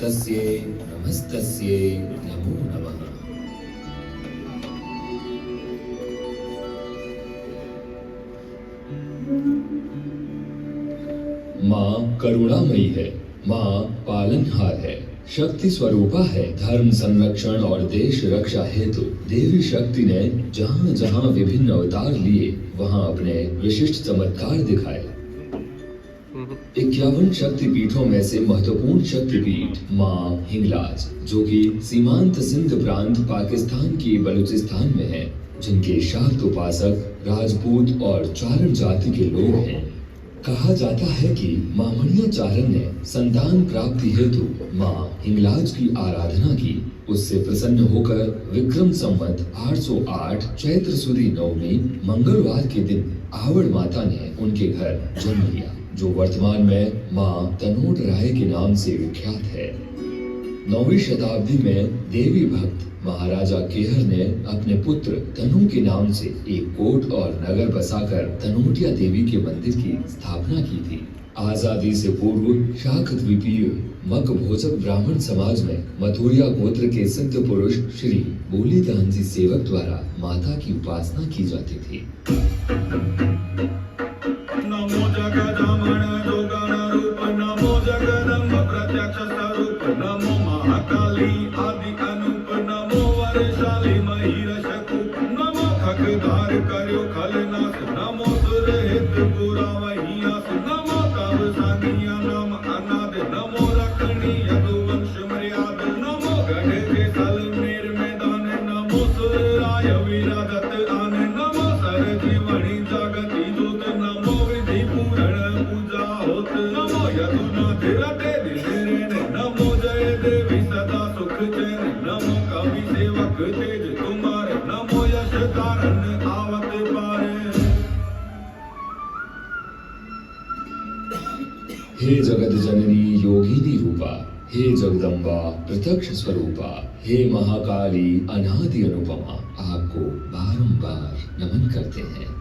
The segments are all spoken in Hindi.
नमस्तस्यै नमस्तस्यै नमो नमः। माँ करुणामयी है, माँ पालनहार है, शक्ति स्वरूपा है। धर्म संरक्षण और देश रक्षा हेतु देवी शक्ति ने जहाँ जहाँ विभिन्न अवतार लिए वहाँ अपने विशिष्ट चमत्कार दिखाए। 51 शक्तिपीठों में से महत्वपूर्ण शक्तिपीठ माँ हिंगलाज, जो कि सीमांत सिंध प्रांत पाकिस्तान की बलूचिस्तान में है, जिनके शाक्त उपासक राजपूत और चारण जाति के लोग हैं। कहा जाता है कि माँ मणिया चारण ने संतान प्राप्ति हेतु माँ हिंगलाज की आराधना की। उससे प्रसन्न होकर विक्रम संवत 808 चैत्र सुदी नवमी मंगलवार के दिन आवड़ माता ने उनके घर जन्म लिया, जो वर्तमान में माँ तनोट राय के नाम से विख्यात है। 9वीं शताब्दी में देवी भक्त महाराजा केहर ने अपने पुत्र तनु के नाम से एक कोट और नगर बसाकर तनोटिया देवी के मंदिर की स्थापना की थी। आजादी से पूर्व शाक द्वीपीय मक भोजक ब्राह्मण समाज में मथुरिया गोत्र के सिद्ध पुरुष श्री बोलीदान जी सेवक द्वारा माता की उपासना की जाती थी। नमो जगदमन जोगण रूप, नमो जगदम्ब प्रत्यक्ष स्वरूप, नमो महाकाली आदि अनूप, नमो वरशाली महिरश कूप, नमो खगधार कर्यो खलनाश, नमो सुरहित पुरा वहियास, नमो तव सानिया नाम अनाद, नमो रखणी यदुवंश मर्याद, नमो गढ़ के सल मेर मैदान, नमो सुरराय विराजत आन, नमो सर जीवनी जगति जोत, नमो विधि पूरण पूजा होत, नमो यदुनाथ रटे दिलेरेन, नमो जय देवी सदा सुख चैन, नमो कवि सेवक तेज तुम्हारे, नमो यश कारण आवत पारे। हे जगत जननी योगिनी रूपा, हे जगदम्बा प्रत्यक्ष स्वरूपा, हे महाकाली अनादि अनुपमा, आपको बारंबार नमन करते हैं।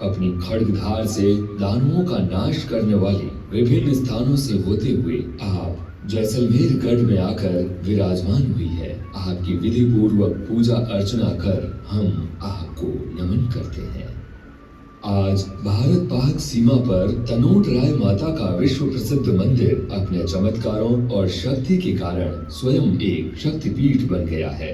अपनी खड्गधार से दानवों का नाश करने वाली विभिन्न स्थानों से होते हुए आप जैसलमेर गढ़ में आकर विराजमान हुई है। आपकी विधि पूर्वक पूजा अर्चना कर हम आपको नमन करते हैं। आज भारत पाक सीमा पर तनोट राय माता का विश्व प्रसिद्ध मंदिर अपने चमत्कारों और शक्ति के कारण स्वयं एक शक्तिपीठ बन गया है।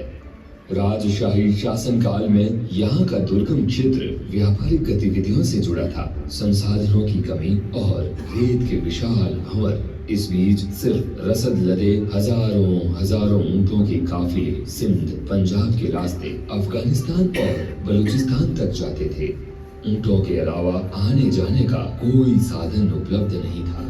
राजशाही शासन काल में यहाँ का दुर्गम क्षेत्र व्यापारिक गतिविधियों से जुड़ा था। संसाधनों की कमी और रेत के विशाल भंवर, इस बीच सिर्फ रसद लदे हजारों ऊंटों के काफिले सिंध पंजाब के रास्ते अफगानिस्तान और बलूचिस्तान तक जाते थे। ऊंटों के अलावा आने जाने का कोई साधन उपलब्ध नहीं था।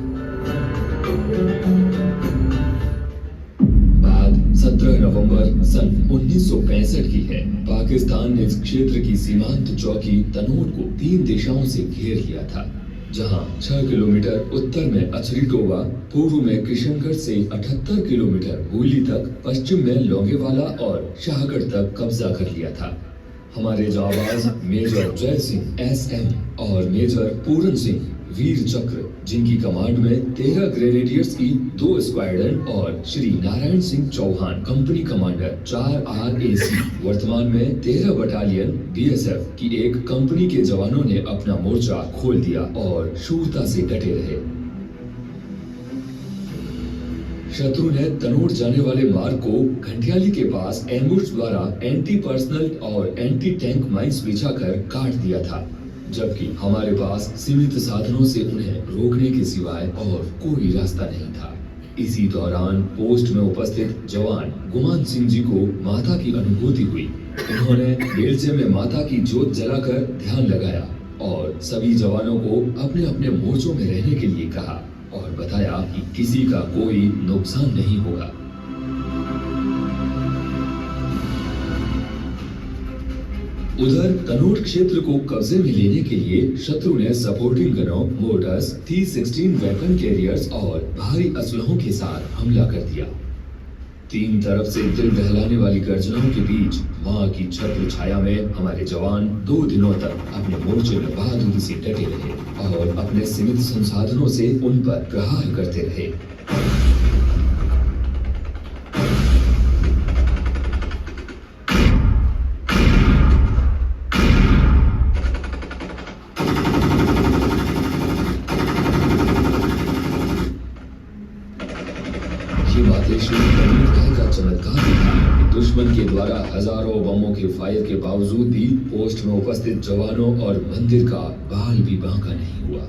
बात 17 नवंबर सन 1965 की है। पाकिस्तान ने इस क्षेत्र की सीमांत चौकी तनोट को 3 दिशाओं से घेर लिया था, जहां 6 किलोमीटर उत्तर में अचरीटोवा, पूर्व में किशनगढ़ से 78 किलोमीटर हुली तक, पश्चिम में लोंगेवाला और शाहगढ़ तक कब्जा कर लिया था। हमारे जाबाज मेजर जय सिंह SM और मेजर पूरन सिंह वीर चक्र, जिनकी कमांड में 13 ग्रेनेडियर्स की 2 स्क्वाड्रन और Shri Narayan Singh Chauhan company commander 4 RAC, वर्तमान में 13 बटालियन BSF की एक कंपनी के जवानों ने अपना मोर्चा खोल दिया और शूरता से डटे रहे। शत्रु ने तनोट जाने वाले मार्ग को घंटियाली के पास एम्बुश द्वारा एंटी पर्सनल और एंटी टैंक माइंस बिछाकर काट दिया था, जबकि हमारे पास सीमित साधनों से उन्हें रोकने के सिवाय और कोई रास्ता नहीं था। इसी दौरान पोस्ट में उपस्थित जवान गुमान सिंह जी को माता की अनुभूति हुई। उन्होंने बेलचे में माता की जोत जलाकर ध्यान लगाया और सभी जवानों को अपने अपने मोर्चों में रहने के लिए कहा और बताया कि किसी का कोई नुकसान नहीं होगा। उधर तनोट क्षेत्र को कब्जे में लेने के लिए शत्रु ने supporting गनों, motors, T-16 weapon carriers और भारी असलहों के साथ हमला कर दिया। 3 तरफ से दिल दहलाने वाली गर्जनाओं के बीच मां की छत्र छाया में हमारे जवान 2 दिनों तक अपने मोर्चे में बहादुरी से डटे रहे और अपने सीमित संसाधनों से उन पर प्रहार करते रहे। ये मातेश्वरी तनूर राय का चमत्कार भी था कि दुश्मन के द्वारा हजारों बमों के फायर के बावजूद भी पोस्ट में उपस्थित जवानों और मंदिर का बाल भी बांका नहीं हुआ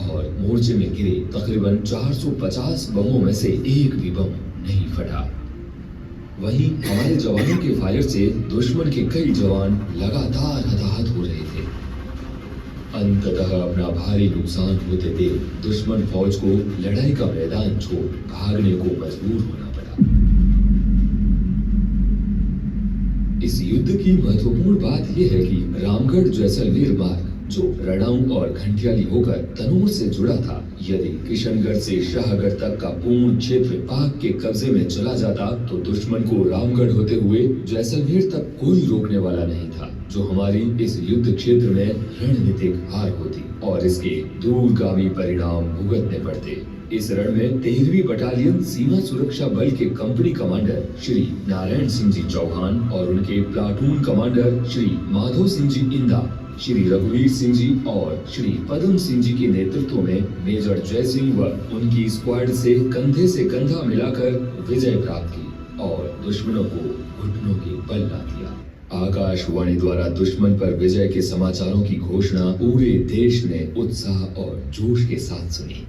और मोर्चे में गिरे तकरीबन 450 बमों में से एक भी बम नहीं फटा। वहीं हमारे जवानों के फायर से दुश्मन के कई जवान लगातार हताहत हो रहे थे। अंततः अपना भारी नुकसान होते देख दुश्मन फौज को लड़ाई का मैदान छोड़ भागने को मजबूर होना पड़ा। इस युद्ध की महत्वपूर्ण बात यह है कि रामगढ़ जैसलमेर मार्ग जो रणाऊ और घंटियाली होकर तनूर से जुड़ा था, यदि किशनगढ़ से शाहगढ़ तक का पूर्ण क्षेत्र पाक के कब्जे में चला जाता तो दुश्मन को रामगढ़ होते हुए जैसलमेर तक कोई रोकने वाला नहीं था, जो हमारी इस युद्ध क्षेत्र में रणनीतिक हार होती और इसके दूरगामी परिणाम भुगतने पड़ते। इस रण में 13वीं बटालियन सीमा सुरक्षा बल के कंपनी कमांडर श्री नारायण सिंह जी चौहान और उनके प्लाटून कमांडर श्री माधो सिंह जी इंदा, श्री रघुवीर सिंह जी और श्री पदम सिंह जी के नेतृत्व में मेजर जय सिंह व उनकी स्क्वाड से कंधा मिलाकर विजय प्राप्त की और दुश्मनों को घुटनों के बल ला दिया। आकाशवाणी द्वारा दुश्मन पर विजय के समाचारों की घोषणा पूरे देश ने उत्साह और जोश के साथ सुनी।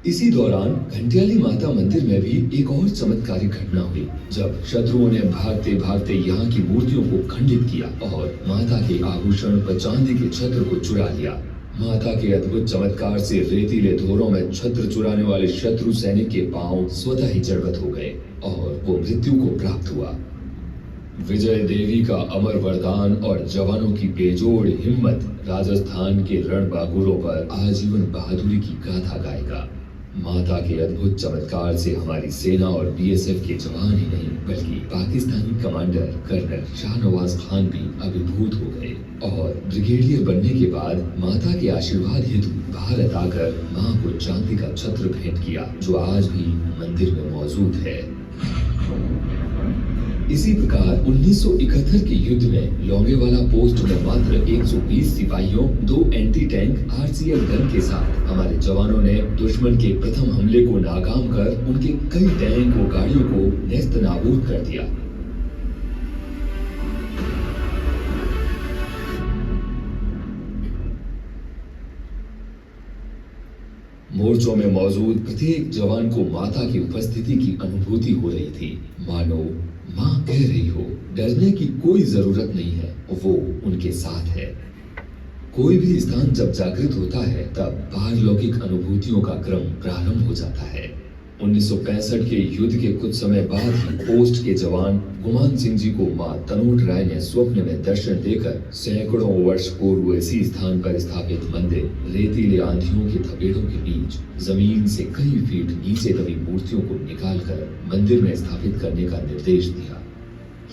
इसी दौरान घंटियाली माता मंदिर में भी एक और चमत्कारिक घटना हुई, जब शत्रुओं ने भागते भागते यहाँ की मूर्तियों को खंडित किया और माता के आभूषण व चांदी के छत्र को चुरा लिया। माता के अद्भुत चमत्कार से रेतीले धोरों में छत्र चुराने वाले शत्रु सैनिक के पांव स्वतः ही जड़वत हो गए और वो मृत्यु को प्राप्त हुआ। विजय देवी का अमर वरदान और जवानों की बेजोड़ हिम्मत राजस्थान के रणबांकुरों पर आजीवन बहादुरी की गाथा गाएगा। माता के अद्भुत चमत्कार से हमारी सेना और बीएसएफ के जवान ही नहीं बल्कि पाकिस्तानी कमांडर कर्नल शाहनवाज खान भी अभिभूत हो गए और ब्रिगेडियर बनने के बाद माता के आशीर्वाद हेतु भारत आकर मां को चांदी का छत्र भेंट किया, जो आज भी मंदिर में मौजूद है। इसी प्रकार 1971 के युद्ध में लोंगेवाला पोस्ट में मात्र 120 सिपाहियों, 2 एंटी टैंक आरसीएल गन के साथ हमारे जवानों ने दुश्मन के प्रथम हमले को नाकाम कर उनके कई टैंक और गाड़ियों को नेस्तनाबूद कर दिया। मोर्चों में मौजूद प्रत्येक जवान को माता की उपस्थिति की अनुभूति हो रही थी, मानो माँ कह रही हो डरने की कोई जरूरत नहीं है, वो उनके साथ है। कोई भी स्थान जब जागृत होता है तब पारलौकिक अनुभूतियों का क्रम प्रारंभ हो जाता है। 1965 के युद्ध के कुछ समय बाद ही पोस्ट के जवान गुमान सिंह जी को मां तनूट राय ने स्वप्न में दर्शन देकर सैकड़ों वर्ष पूर्व इसी स्थान पर स्थापित मंदिर रेतीले आंधियों के थपेड़ों के बीच जमीन से कई फीट नीचे दबी मूर्तियों को निकालकर मंदिर में स्थापित करने का निर्देश दिया।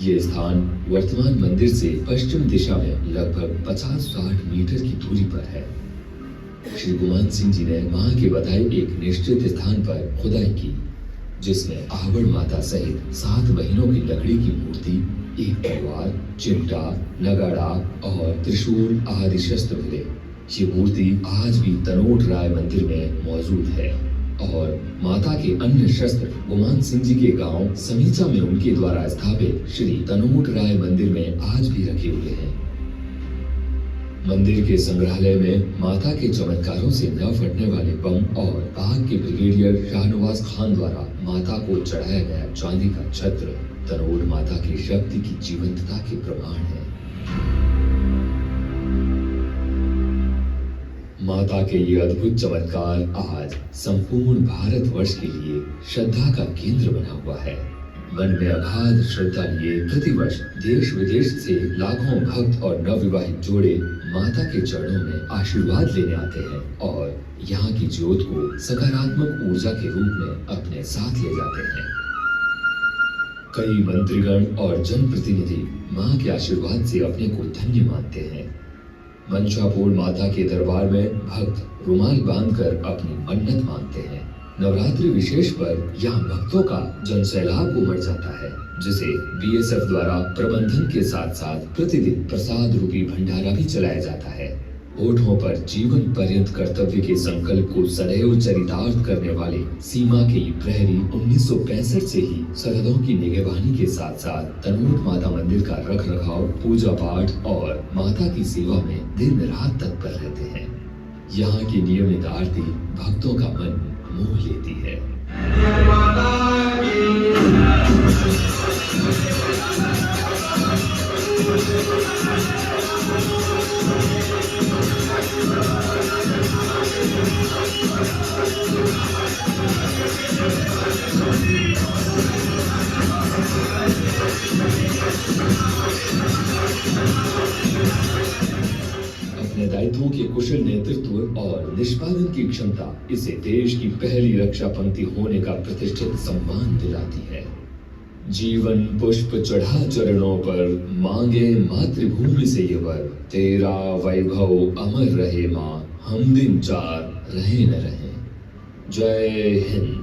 ये स्थान वर्तमान मंदिर से पश्चिम दिशा में लगभग 50-60 मीटर की दूरी पर है। श्री गुमान सिंह जी ने मां के बताए एक निश्चित स्थान पर खुदाई की, जिसमें आहवड़ माता सहित 7 बहनों की लकड़ी की मूर्ति, एक तलवार, चिमटा, नगाड़ा और त्रिशूल आदि शस्त्र मिले। ये मूर्ति आज भी तनोट राय मंदिर में मौजूद है और माता के अन्य शस्त्र गुमान सिंह जी के गांव समीचा में उनके द्वारा स्थापित श्री तनोट राय मंदिर में आज भी रखे हुए हैं। मंदिर के संग्रहालय में माता के चमत्कारों से न फटने वाले बम और पाक के ब्रिगेडियर शाहनवाज खान द्वारा माता को चढ़ाया गया चांदी का छत्र तनोट माता की शक्ति की जीवंतता के प्रमाण है। माता के ये अद्भुत चमत्कार आज संपूर्ण भारतवर्ष के लिए श्रद्धा का केंद्र बना हुआ है। मन में अगाध श्रद्धा लिए प्रतिवर्ष देश विदेश से लाखों भक्त और नवविवाहित जोड़े माता के चरणों में आशीर्वाद लेने आते हैं और यहाँ की ज्योत को सकारात्मक ऊर्जा के रूप में अपने साथ ले जाते हैं। कई मंत्रीगण और जनप्रतिनिधि माँ के आशीर्वाद से अपने को धन्य मानते हैं। मंशापूर्ण माता के दरबार में भक्त रुमाल बांधकर अपनी मन्नत मांगते हैं। नवरात्रि विशेष पर यहाँ भक्तों का जनसैलाब उमड़ जाता है, जिसे बीएसएफ द्वारा प्रबंधन के साथ साथ प्रतिदिन प्रसाद रूपी भंडारा भी चलाया जाता है। होठों पर जीवन पर्यंत कर्तव्य के संकल्प को सदैव चरितार्थ करने वाले सीमा के प्रहरी 1965 से ही सरहदों की निगरानी के साथ साथ तनोट माता मंदिर का रख रखाव, पूजा पाठ और माता की सेवा में दिन रात तत्पर रहते हैं। यहाँ की नियमित आरती भक्तों का मन मोह लेती है। अपने दायित्वों के कुशल नेतृत्व और निष्पादन की क्षमता इसे देश की पहली रक्षा पंक्ति होने का प्रतिष्ठित सम्मान दिलाती है। जीवन पुष्प चढ़ा चरणों पर, मांगे मातृभूमि से ये वर, तेरा वैभव अमर रहे मां, हम दिन चार रहे न रहे। जय हिंद।